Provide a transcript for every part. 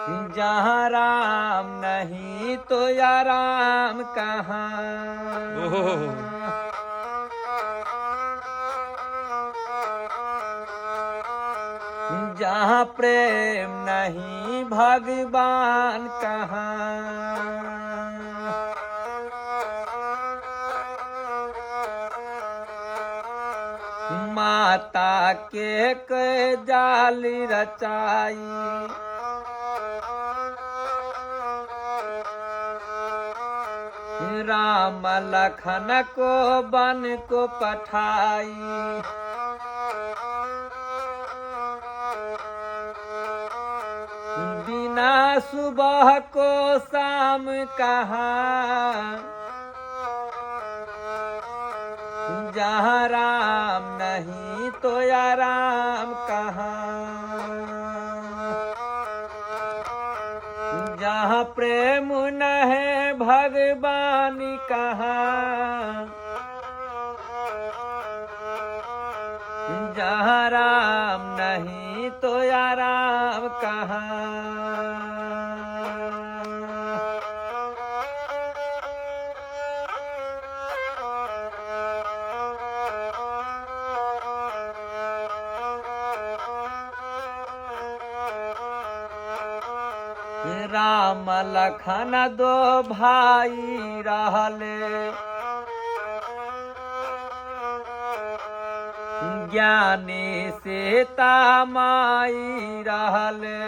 जहाँ राम नहीं तो या राम कहाँ। जहाँ प्रेम नहीं भगवान कहाँ। माता के जाल रचाई राम लखन को बन को पठाई। बिना सुबह को शाम कहाँ। जहाँ राम नहीं तो या राम कहाँ। जहाँ प्रेम न है भगवान कहाँ। जहाँ राम नहीं तो या राम कहाँ। राम लखन दो भाई रहले ज्ञानी सीता माई रहले।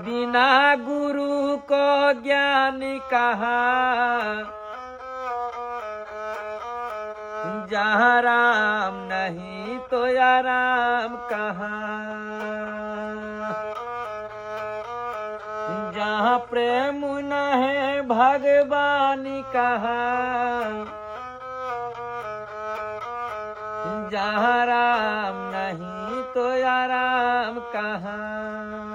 बिना गुरु को ज्ञान कहाँ। जहाँ राम नहीं तो या राम कहाँ। जहाँ प्रेम न है भगवान कहाँ। जहाँ राम नहीं तो या राम कहाँ।